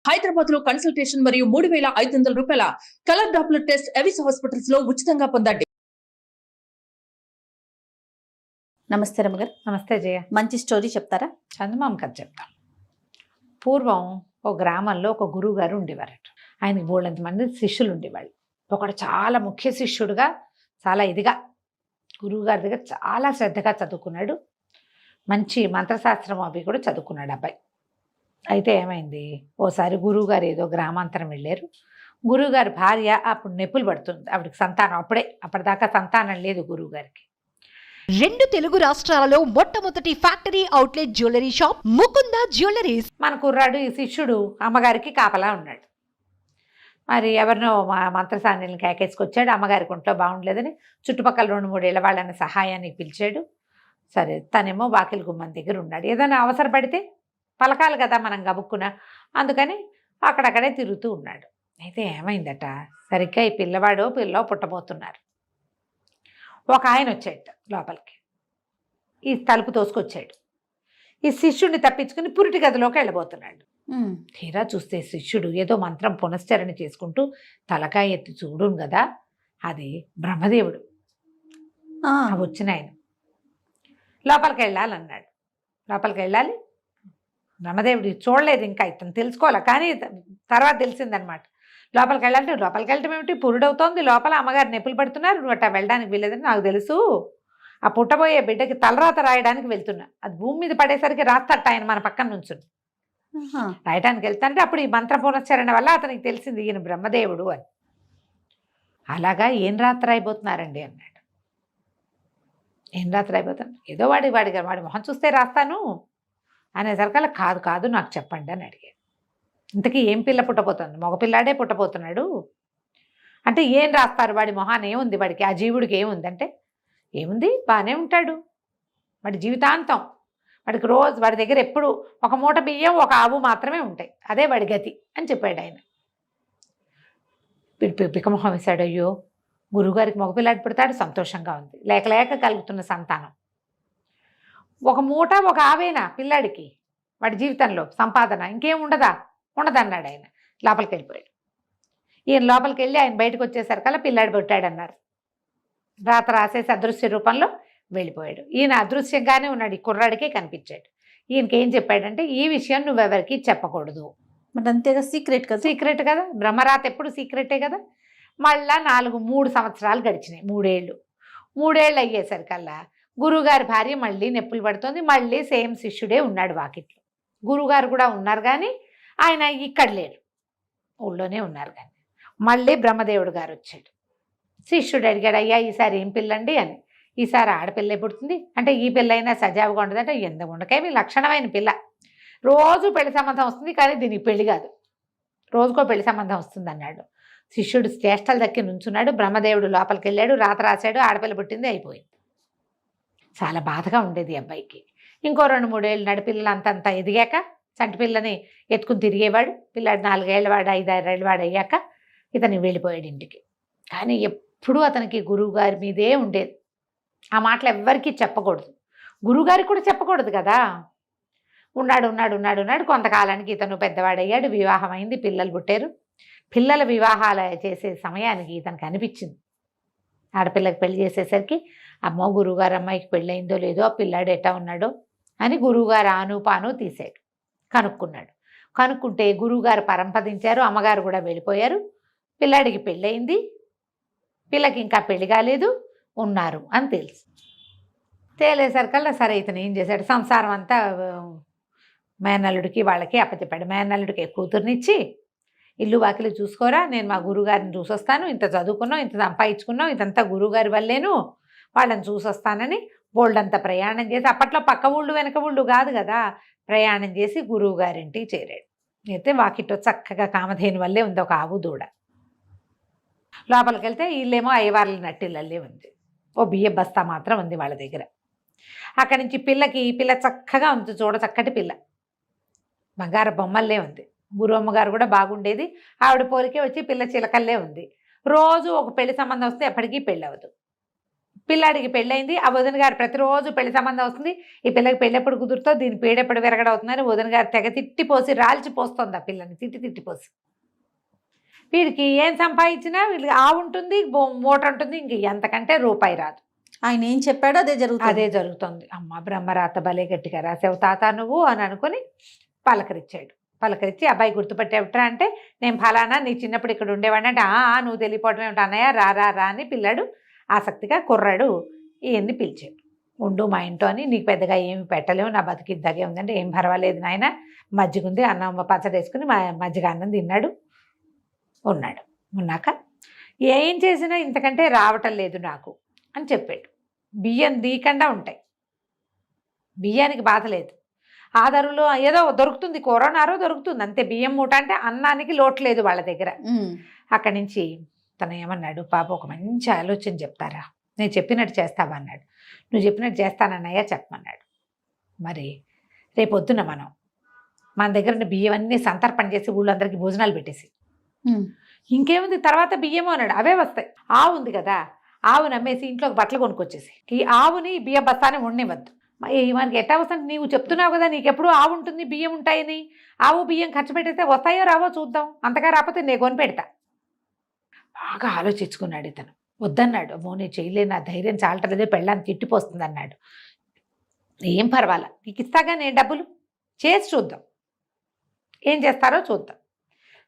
హైదరాబాద్ లో కన్సల్టేషన్ మరియు 3,500 రూపాయల colour Doppler test Avis hospitals లో ఉచితంగా పొందండి. నమస్తే రమ్మగారు. నమస్తే జయ. మంచి స్టోరీ చెప్తారా? చందమామ కథ చెప్తాం. పూర్వం ఒక గ్రామంలో ఒక గురువు గారు ఉండేవారట. ఆయనకి బోళ్ళంతమంది శిష్యులు ఉండేవాళ్ళు. ఒకడు చాలా ముఖ్య శిష్యుడుగా, చాలా ఇదిగా గురువు గారి దగ్గర చాలా శ్రద్ధగా చదువుకున్నాడు. మంచి మంత్రశాస్త్రం అవి కూడా చదువుకున్నాడు అబ్బాయి. అయితే ఏమైంది, ఓసారి గురువుగారు ఏదో గ్రామాంతరం వెళ్ళారు. గురువుగారి భార్య అప్పుడు నొప్పులు పడుతుంది. ఆవిడకి సంతానం అప్పటిదాకా సంతానం లేదు గురువుగారికి. 2 తెలుగు రాష్ట్రాలలో మొట్టమొదటి factory outlet jewellery shop Mukunda jewelleries. మన కుర్రాడు ఈ శిష్యుడు అమ్మగారికి కాపలా ఉన్నాడు. మరి ఎవరినో మంత్రసాన్యులను కేకేసుకొచ్చాడు. అమ్మగారికి ఒంట్లో బాగుండలేదని చుట్టుపక్కల 2-3 ఏళ్ళ వాళ్ళని సహాయానికి పిలిచాడు. సరే, తనేమో వాకిలి గుమ్మం దగ్గర ఉన్నాడు. ఏదైనా అవసరపడితే పలకాలి కదా మనం గబుక్కున, అందుకని అక్కడక్కడే తిరుగుతూ ఉన్నాడు. అయితే ఏమైందట, సరిగ్గా ఈ పిల్లవాడో పిల్లో పుట్టబోతున్నారు. ఒక ఆయన వచ్చాడు లోపలికి. ఈ తలుపు తోసుకొచ్చాడు. ఈ శిష్యుడిని తప్పించుకుని పురిటి గదిలోకి వెళ్ళబోతున్నాడు. తీరా చూస్తే శిష్యుడు ఏదో మంత్రం పునశ్చరణ చేసుకుంటూ తలకాయ ఎత్తి చూడును కదా, అది బ్రహ్మదేవుడు వచ్చిన ఆయన. లోపలికి వెళ్ళాలన్నాడు. లోపలికి వెళ్ళాలి, బ్రహ్మదేవుడు చూడలేదు ఇంకా, ఇతను తెలుసుకోవాలి. కానీ తర్వాత తెలిసిందనమాట. లోపలికి వెళ్ళాలంటే లోపలికి వెళ్ళటం ఏమిటి, పురుడవుతోంది లోపల, అమ్మగారు నొప్పులు పడుతున్నారు, నువ్వు అట్టా వెళ్ళడానికి వెళ్ళేదని నాకు తెలుసు. ఆ పుట్టబోయే బిడ్డకి తలరాత రాయడానికి వెళ్తున్నా, అది భూమి మీద పడేసరికి రాస్తట ఆయన మన పక్కన నుంచుని. రాయడానికి వెళ్తాంటే అప్పుడు ఈ మంత్ర పునశ్చరణ వల్ల అతనికి తెలిసింది ఈయన బ్రహ్మదేవుడు అని. అలాగా ఏం రాత్రి రాయిపోతున్నారండి అన్నాడు. ఏం రాత్రి రాయిపోతాను, ఏదో వాడి మొహం చూస్తే రాస్తాను అనేసరికల్లా కాదు కాదు నాకు చెప్పండి అని అడిగాడు. ఇంతకీ ఏం పిల్ల పుట్టబోతుంది, మగపిల్లాడే పుట్టబోతున్నాడు అంటే ఏం రాస్తారు, వాడి మొహాన్ని ఏముంది, వాడికి ఆ జీవుడికి ఏముందంటే, ఏముంది బాగానే ఉంటాడు, వాడి జీవితాంతం, వాడికి రోజు వాడి దగ్గర ఎప్పుడు ఒక మూట బియ్యం ఒక ఆవు మాత్రమే ఉంటాయి, అదే వాడి గతి అని చెప్పాడు ఆయన. పికమొహం వేశాడు. అయ్యో, గురువుగారికి మగపిల్లాడు పుడతాడు, సంతోషంగా ఉంది, లేక లేక కలుగుతున్న సంతానం. ఒక మూట ఒక ఆవేనా పిల్లాడికి, వాడి జీవితంలో సంపాదన ఇంకేం ఉండదన్నాడు ఆయన. లోపలికి వెళ్ళిపోయాడు. ఈయన లోపలికి వెళ్ళి ఆయన బయటకు వచ్చేసరికల్లా పిల్లాడు పుట్టాడన్నారు. రాత రాసేసి అదృశ్య రూపంలో వెళ్ళిపోయాడు. ఈయన అదృశ్యంగానే ఉన్నాడు, ఈ కుర్రాడికే కనిపించాడు. ఈయనకి ఏం చెప్పాడంటే, ఈ విషయం నువ్వెవరికి చెప్పకూడదు. మరి అంతేగా, సీక్రెట్ కదా. సీక్రెట్ కదా, బ్రహ్మరాత ఎప్పుడు సీక్రెటే కదా. మళ్ళా 3 సంవత్సరాలు గడిచినాయి. 3 ఏళ్ళు అయ్యేసరికల్లా గురువుగారి భార్య మళ్ళీ నొప్పులు పడుతుంది. మళ్ళీ సేమ్ శిష్యుడే ఉన్నాడు వాకిట్లో. గురువుగారు కూడా ఉన్నారు కానీ ఆయన ఇక్కడ లేరు, ఊళ్ళోనే ఉన్నారు. కానీ మళ్ళీ బ్రహ్మదేవుడు గారు వచ్చాడు. శిష్యుడు అడిగాడు, అయ్యా ఈసారి ఏం పిల్లండి అని. ఈసారి ఆడపిల్లే పుడుతుంది అంటే, ఈ పిల్ల అయినా సజావుగా ఉండదంటే, ఎందుకు ఉండకేమి లక్షణమైన పిల్ల, రోజు పెళ్లి సంబంధం వస్తుంది కానీ దీనికి పెళ్లి కాదు, రోజుకో పెళ్లి సంబంధం వస్తుంది అన్నాడు. శిష్యుడు చేష్టలు దక్కి నుంచున్నాడు. బ్రహ్మదేవుడు లోపలికి వెళ్ళాడు, రాత రాశాడు, ఆడపిల్ల పుట్టింది, అయిపోయింది. చాలా బాధగా ఉండేది అబ్బాయికి. ఇంకో 2-3 ఏళ్ళు నడిపిల్లలు అంతంత ఎదిగాక చంటి పిల్లని ఎత్తుకుని తిరిగేవాడు. పిల్లాడు 4 ఏళ్ళ వాడు, 5-6 ఏళ్ళ వాడు అయ్యాక ఇతను వెళ్ళిపోయాడు ఇంటికి. కానీ ఎప్పుడూ అతనికి గురువుగారి మీదే ఉండేది. ఆ మాటలు ఎవ్వరికీ చెప్పకూడదు, గురువుగారికి కూడా చెప్పకూడదు కదా. ఉన్నాడు. కొంతకాలానికి ఇతను పెద్దవాడయ్యాడు, వివాహం అయింది, పిల్లలు పుట్టారు. పిల్లల వివాహాలు చేసే సమయానికి ఇతనికి అనిపించింది, ఆడపిల్లకి పెళ్లి చేసేసరికి, అమ్మో గురువుగారు అమ్మాయికి పెళ్ళయిందో లేదో, ఆ పిల్లాడు ఎట్టా ఉన్నాడో అని గురువుగారు ఆనుపాను తీసాడు. కనుక్కుంటే గురువుగారు పరంపదించారు, అమ్మగారు కూడా వెళ్ళిపోయారు. పిల్లాడికి పెళ్ళయింది, పిల్లకి ఇంకా పెళ్లి కాలేదు, ఉన్నారు అని తెలుసు. తేలేసరికల్లా సరే ఇతను ఏం చేశాడు, సంసారం అంతా మేనల్లుడికి వాళ్ళకి అప్పచెప్పాడు. మేనల్లుడికి కూతుర్నిచ్చి, ఇల్లు వాకిలి చూసుకోరా, నేను మా గురువుగారిని చూసొస్తాను, ఇంత చదువుకున్నాం, ఇంత సంపాదించుకున్నాం, ఇదంతా గురువుగారి వల్లేను, వాళ్ళని చూసొస్తానని బోల్డంతా ప్రయాణం చేసి, అప్పట్లో పక్క ఊళ్ళు వెనక ఊళ్ళు కాదు కదా, ప్రయాణం చేసి గురువుగారింటికి చేరాడు. అయితే వాకిట్లో చక్కగా కామధేను వల్లే ఉంది ఒక ఆవు దూడ. లోపలికి వెళ్తే ఇల్లేమో అయ్యవార్ల నట్టిల్లే ఉంది, ఓ బియ్య బస్తా మాత్రం ఉంది వాళ్ళ దగ్గర. అక్కడి నుంచి పిల్ల చక్కగా ఉంది, చూడ చక్కటి పిల్ల, బంగారు బొమ్మల్లే ఉంది. గురు అమ్మగారు కూడా బాగుండేది, ఆవిడ పోలికే వచ్చి పిల్ల చిలకల్లే ఉంది. రోజు ఒక పెళ్లి సంబంధం వస్తే ఎప్పటికీ పెళ్ళి అవ్వదు. పిల్లాడికి పెళ్ళైంది. ఆ వదిన గారు ప్రతిరోజు పెళ్లి సంబంధం వస్తుంది. ఈ పిల్లకి పెళ్ళెప్పుడు కుదురుతో దీని పేడెప్పుడు విరగడవుతుందని వదిన గారు తెగ తిట్టిపోసి రాల్చిపోస్తుంది ఆ పిల్లని తిట్టిపోసి. వీడికి ఏం సంపాదించినా వీళ్ళకి ఆవు ఉంటుంది, మూట ఉంటుంది, ఇంక ఎంతకంటే రూపాయి రాదు. ఆయన ఏం చెప్పాడో అదే జరుగుతుంది. అదే జరుగుతుంది. అమ్మ బ్రహ్మరాత భలే గట్టిగా రాసావు తాత నువ్వు అని అనుకుని పలకరించాడు. పలకరించి అబ్బాయి గుర్తుపట్టేవిట్రా అంటే నేను ఫలానా నీ చిన్నప్పుడు ఇక్కడ ఉండేవాడిని అంటే నువ్వు తెలియపోవడం ఏమిటి అన్నయ్య రా అని పిల్లాడు ఆసక్తిగా కుర్రాడు ఇవన్నీ పిలిచాడు. ఉండు మా ఇంట్లో అని, నీకు పెద్దగా ఏమి పెట్టలేవు, నా బతికి ఇద్దగే ఉందంటే ఏం పర్వాలేదు నాయన, మజ్జిగ ఉంది, అన్నం పచ్చడి వేసుకుని మజ్జిగ అన్నం తిన్నాడు. ఉన్నాక ఏం చేసినా ఇంతకంటే రావటం లేదు నాకు అని చెప్పాడు. బియ్యం దీకుండా ఉంటాయి, బియ్యానికి బాధ లేదు, ఆధారులో ఏదో దొరుకుతుంది, కరోనారో దొరుకుతుంది అంతే. బియ్యం మూట అంటే అన్నానికి లోటు లేదు వాళ్ళ దగ్గర. అక్కడి నుంచి తను ఏమన్నాడు, పాప ఒక మంచి ఆలోచన చెప్తారా, నేను చెప్పినట్టు చేస్తావా అన్నాడు. నువ్వు చెప్పినట్టు చేస్తానన్నయ్య చెప్పమన్నాడు. మరి రేపొద్దున మన దగ్గర ఉన్న బియ్యం అన్నీ సంతర్పణ చేసి ఊళ్ళందరికీ భోజనాలు పెట్టేసి ఇంకేముంది తర్వాత బియ్యము అన్నాడు, అవే వస్తాయి. ఆవు ఉంది కదా, ఆవు నమ్మేసి ఇంట్లోకి బట్టలు కొనుక్కొచ్చేసి ఈ ఆవుని బియ్య బస్తాని ఉండనివ్వద్దు. మనకి ఎట్టా వస్తుంది, నీవు చెప్తున్నావు కదా నీకెప్పుడు ఆవు ఉంటుంది బియ్యం ఉంటాయని, ఆవు బియ్యం ఖర్చు పెట్టేస్తే వస్తాయో రావో చూద్దాం, అంతగా రాకపోతే నేను కొని పెడతా. బాగా ఆలోచించుకున్నాడు ఇతను. వద్దన్నాడు, అమ్మో నేను చేయలేను, నా ధైర్యం చాలటలేదే, పెళ్ళాన్ని తిట్టిపోస్తుంది అన్నాడు. ఏం పర్వాలా, నీకు ఇస్తాగా నేను డబ్బులు, చేసి చూద్దాం, ఏం చేస్తారో చూద్దాం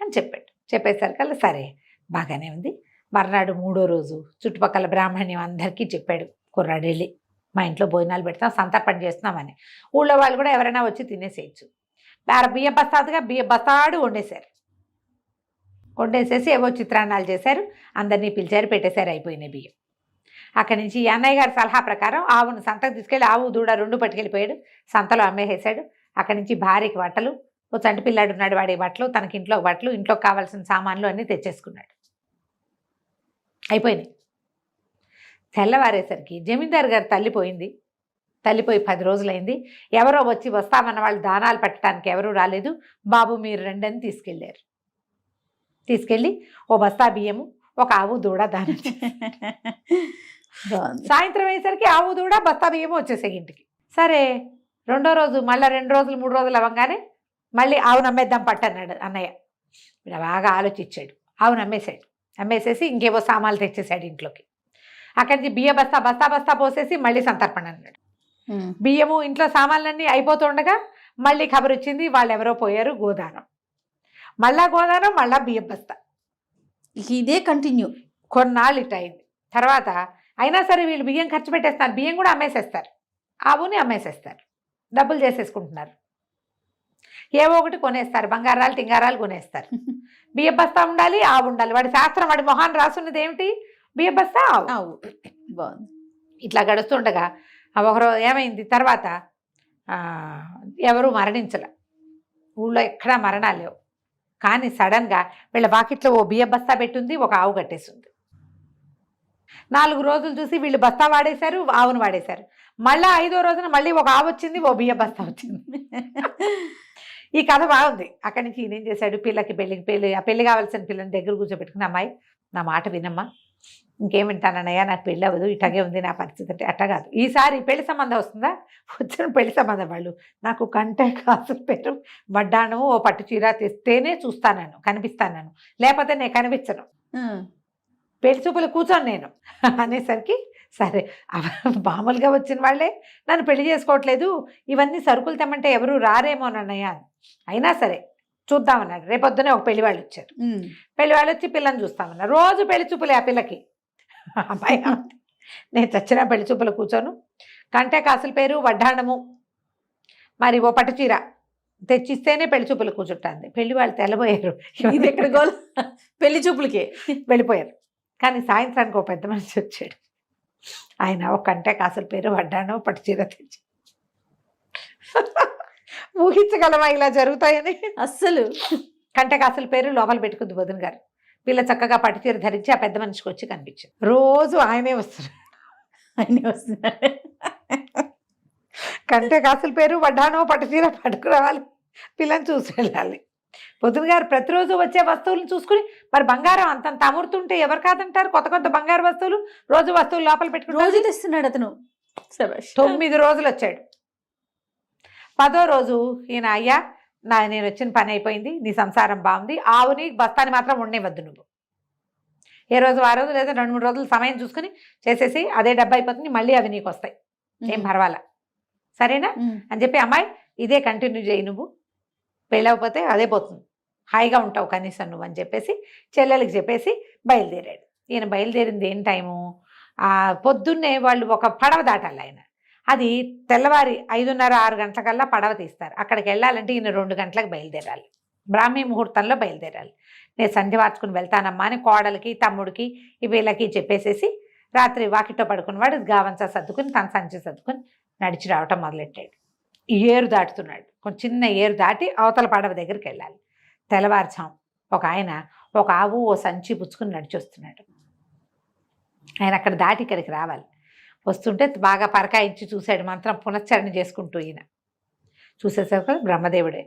అని చెప్పాడు. చెప్పేసరికల్లా సరే బాగానే ఉంది. మర్నాడు 3వ రోజు చుట్టుపక్కల బ్రాహ్మణ్యం అందరికీ చెప్పాడు కుర్రాడు వెళ్ళి, మా ఇంట్లో భోజనాలు పెడతాం, సంతర్పణ చేస్తున్నామని. ఊళ్ళో వాళ్ళు కూడా ఎవరైనా వచ్చి తినేసేయచ్చు. బియ్య బస్తాడు వండేసేసి ఏవో చిత్రాన్నాలు చేశారు, అందరినీ పిలిచారు, పెట్టేశారు, అయిపోయినాయి బియ్యం. అక్కడి నుంచి అన్నయ్య గారి సలహా ప్రకారం ఆవును సంతకు తీసుకెళ్ళి ఆవు దూడ 2 పట్టుకెళ్ళిపోయాడు, సంతలో అమ్మేసేసాడు. అక్కడి నుంచి భార్యకి బట్టలు, ఓ చంటి పిల్లాడు ఉన్నాడు, వాడి బట్టలు, తనకి ఇంట్లో బట్టలు, ఇంట్లోకి కావాల్సిన సామాన్లు అన్నీ తెచ్చేసుకున్నాడు. అయిపోయినాయి. తెల్లవారేసరికి జమీందారు గారు తల్లిపోయి 10 రోజులైంది. ఎవరో వచ్చి వస్తామన్న వాళ్ళు దానాలు పెట్టడానికి ఎవరూ రాలేదు. బాబు మీరు రండి తీసుకెళ్ళారు. తీసుకెళ్ళి ఓ బస్తా బియ్యము, ఒక ఆవు దూడ దానం. సాయంత్రం అయ్యేసరికి ఆవు దూడ బస్తా బియ్యము వచ్చేసాయి ఇంటికి. సరే 2వ రోజు మళ్ళీ 2 రోజులు 3 రోజులు అవ్వగానే మళ్ళీ ఆవు నమ్మేద్దాం పట్టన్నాడు అన్నయ్య. ఇలా బాగా ఆలోచించాడు. ఆవును అమ్మేసేసి ఇంకేవో సామాన్లు తెచ్చేసాడు ఇంట్లోకి. అక్కడి నుంచి బియ్య బస్తా పోసేసి మళ్ళీ సంతర్పణ అన్నాడు. బియ్యము ఇంట్లో సామాన్లన్నీ అయిపోతుండగా మళ్ళీ ఖబర్ వచ్చింది, వాళ్ళు ఎవరో పోయారు, గోదానం. మళ్ళా బియ్య బస్తా, ఇదే కంటిన్యూ. కొన్నాళ్ళు ఇట్ అయింది. తర్వాత అయినా సరే వీళ్ళు బియ్యం ఖర్చు పెట్టేస్తారు, బియ్యం కూడా అమ్మేసేస్తారు, ఆవుని అమ్మేసేస్తారు, డబ్బులు చేసేసుకుంటున్నారు, ఏవో ఒకటి కొనేస్తారు, బంగారాలు టింగారాలు కొనేస్తారు. బియ్య బస్తా ఉండాలి, ఆవు ఉండాలి. వాడి శాస్త్రం, వాడి మొహాన్ని రాసున్నది ఏమిటి, బియ్య బస్తా ఆవు. బాగుంది. ఇట్లా గడుస్తుండగా ఒకరోజు ఏమైంది, తర్వాత ఎవరు మరణించలే, ఊళ్ళో ఎక్కడా మరణాలు లేవు. కానీ సడన్గా వీళ్ళ వాకిట్లో ఓ బియ్య బస్తా పెట్టుంది, ఒక ఆవు కట్టేసింది. 4 రోజులు చూసి వీళ్ళు బస్తా వాడేశారు, ఆవును వాడేశారు. మళ్ళీ 5వ రోజున మళ్ళీ ఒక ఆవు వచ్చింది, ఓ బియ్య బస్తా వచ్చింది. ఈ కథ బాగుంది. అక్కడి నుంచి ఈయన ఏం చేశాడు, పెళ్లి కావాల్సిన పిల్లని దగ్గర కూర్చోబెట్టుకుని, అమ్మాయి నా మాట వినమ్మా, ఇంకేం వింటానన్నయ్యా, నాకు పెళ్ళి అవ్వదు, ఇట్లాగే ఉంది నా పరిస్థితి అంటే. అట్ట కాదు, ఈసారి పెళ్లి సంబంధం వస్తుందా, వచ్చిన పెళ్లి సంబంధం వాళ్ళు నాకు కంటే కాసులు పేరు వడ్డాను ఓ పట్టు చీర తెస్తేనే చూస్తాను, కనిపిస్తాను, లేకపోతే నేను కనిపించను, పెళ్లి చూపులు కూర్చొని నేను అనేసరికి, సరే మామూలుగా వచ్చిన వాళ్ళే నన్ను పెళ్లి చేసుకోవట్లేదు, ఇవన్నీ సరుకులు తెమ్మంటే ఎవరు రారేమోనన్నయ్య, అయినా సరే చూద్దామన్నాడు. రేపొద్దునే ఒక పెళ్లి వాళ్ళు వచ్చారు. పెళ్లి వాళ్ళు వచ్చి పిల్లని చూస్తామన్నారు. రోజు పెళ్లి చూపులే ఆ పిల్లకి. అబ్బాయి నేను చచ్చిన పెళ్లి చూపులు కూర్చోను, కంటే కాసుల పేరు వడ్డాణము మరి ఓ పట్టు చీర తెచ్చిస్తేనే పెళ్లి చూపులు కూర్చుంటాంది. పెళ్లి వాళ్ళు తెల్లబోయారు. ఇది ఎక్కడ గోల్, పెళ్లి చూపులకే వెళ్ళిపోయారు. కానీ సాయంత్రానికి ఒక పెద్ద మనిషి వచ్చాడు. ఆయన ఒక కంటే కాసుల పేరు వడ్డాణం పట్టు చీర తెచ్చి, ఊహించగలమా ఇలా జరుగుతాయని? అస్సలు. కంటే కాసుల పేరు లోపల పెట్టుకుంది వదిన గారు. పిల్ల చక్కగా పట్టు చీర ధరించి ఆ పెద్ద మనిషికి వచ్చి కనిపించింది. రోజు ఆయనే వస్తున్నారు. కంటే కాసుల పేరు వడ్డానో పట్టు చీర పట్టుకురావాలి, పిల్లని చూసి వెళ్ళాలి. పొద్దున గారు ప్రతిరోజు వచ్చే వస్తువులను చూసుకుని మరి బంగారం అంతంత అమృతుంటే ఎవరు కాదంటారు? కొత్త కొత్త బంగారు వస్తువులు రోజు వస్తువులు లోపల పెట్టుకుంటారు. రోజు తెస్తున్నాడు అతను. శభాష్. 9 రోజులు వచ్చాడు. 10వ రోజు ఈయన, అయ్యా నేను వచ్చిన పని అయిపోయింది, నీ సంసారం బాగుంది, ఆవుని బస్తాని మాత్రం ఉండేవద్దు నువ్వు. ఏ రోజు ఆ రోజు లేదా 2-3 రోజులు సమయం చూసుకుని చేసేసి అదే డబ్బు అయిపోతుంది, మళ్ళీ అవి నీకు వస్తాయి, ఏం పర్వాలా, సరేనా అని చెప్పి, అమ్మాయి ఇదే కంటిన్యూ చేయి, నువ్వు పెళ్ళవకపోతే అదే పోతుంది, హాయిగా ఉంటావు కనీసం నువ్వు అని చెప్పేసి చెల్లెలకి చెప్పేసి బయలుదేరాడు. ఈయన బయలుదేరింది ఏం టైము? పొద్దున్నే వాళ్ళు ఒక పడవ దాటాలి. ఆయన అది తెల్లవారి 5:30-6 గంటలకల్లా పడవ తీస్తారు. అక్కడికి వెళ్ళాలంటే ఈయన 2 గంటలకు బయలుదేరాలి, బ్రాహ్మీ ముహూర్తంలో బయలుదేరాలి. నేను సంధ్య వార్చుకుని వెళ్తానమ్మా అని కోడలికి తమ్ముడికి వీళ్ళకి చెప్పేసేసి రాత్రి వాకిట్లో పడుకున్నవాడు గావంచా సర్దుకుని తన సంచి సర్దుకుని నడిచి రావటం మొదలెట్టాడు. ఏరు దాటుతున్నాడు, కొంచెం చిన్న ఏరు దాటి అవతల పడవ దగ్గరికి వెళ్ళాలి. తెల్లవారుచాం ఒక ఆయన ఒక ఆవు ఓ సంచి పుచ్చుకుని నడిచొస్తున్నాడు. ఆయన అక్కడ దాటి ఇక్కడికి రావాలి. వస్తుంటే బాగా పరకాయించి చూశాడు, మంత్రం పునశ్చరణ చేసుకుంటూ. ఈయన చూసేసరికి బ్రహ్మదేవుడే.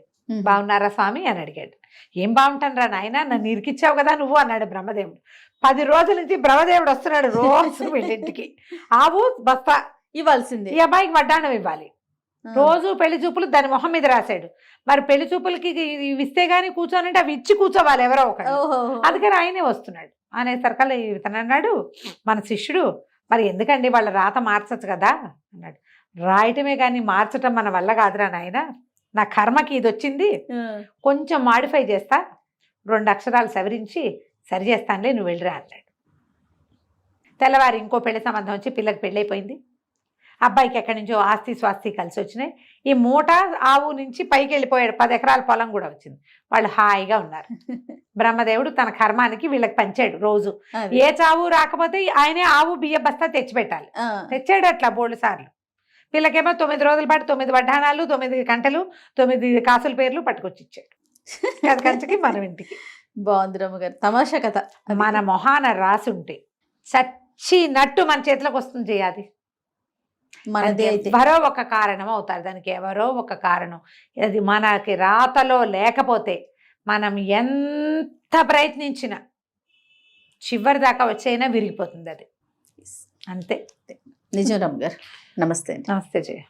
బాగున్నారా స్వామి అని అడిగాడు. ఏం బాగుంటాను రా నాయన, నన్ను ఇరికిచ్చావు కదా నువ్వు అన్నాడు బ్రహ్మదేవుడు. 10 రోజుల నుంచి బ్రహ్మదేవుడు వస్తున్నాడు రోజు వీళ్ళింటికి. ఆవు బస్తా ఇవ్వాల్సింది, ఈ అబ్బాయికి వడ్డాణం ఇవ్వాలి. రోజు పెళ్లి చూపులు దాని మొహం మీద రాశాడు. మరి పెళ్లి చూపులకి ఇస్తే గానీ కూర్చోనంటే అవి ఇచ్చి కూర్చోవాలి ఎవరో ఒకరు. అందుకని ఆయనే వస్తున్నాడు. అనేసరికల్లా ఇతను అన్నాడు, మన శిష్యుడు, మరి ఎందుకండి వాళ్ళ రాత మార్చచ్చు కదా అన్నాడు. రాయటమే కానీ మార్చటం మన వల్ల కాదురా నాయన, నా కర్మకి ఇది వచ్చింది, కొంచెం మాడిఫై చేస్తా, 2 అక్షరాలు సవరించి సరి చేస్తానులే, నువ్వు వెళ్ళిరా అన్నాడు. తెల్లవారి ఇంకో పెళ్లి సంబంధం వచ్చి పిల్లకి పెళ్ళైపోయింది. అబ్బాయికి ఎక్కడి నుంచో ఆస్తి స్వాస్తి కలిసి వచ్చినాయి. ఈ మూట ఆవు నుంచి పైకి వెళ్ళిపోయాడు, 10 ఎకరాల పొలం కూడా వచ్చింది. వాళ్ళు హాయిగా ఉన్నారు. బ్రహ్మదేవుడు తన కర్మానికి వీళ్ళకి పంచాడు. రోజు ఏ చావు రాకపోతే ఆయనే ఆవు బియ్య బస్తా తెచ్చిపెట్టాలి. తెచ్చాడు అట్లా 3 సార్లు. వీళ్ళకేమో 9 రోజుల పాటు 9 వడ్డానాలు, 9 గంటలు, 9 కాసుల పేర్లు పట్టుకొచ్చి ఇచ్చాడు. అది కంచకి మనం ఇంటికి. బాగుంది రమ్మగారు, తమాషా కథ. మన మొహాన రాసి ఉంటే చచ్చినట్టు మన చేతిలోకి వస్తుంది అది. ఎవరో ఒక కారణం అవుతారు దానికి, ఎవరో ఒక కారణం. అది మనకి రాతలో లేకపోతే మనం ఎంత ప్రయత్నించినా చివరి దాకా వచ్చైనా విరిగిపోతుంది అది. అంతే. నిజం రమ్మగారు. నమస్తే. నమస్తే జయ.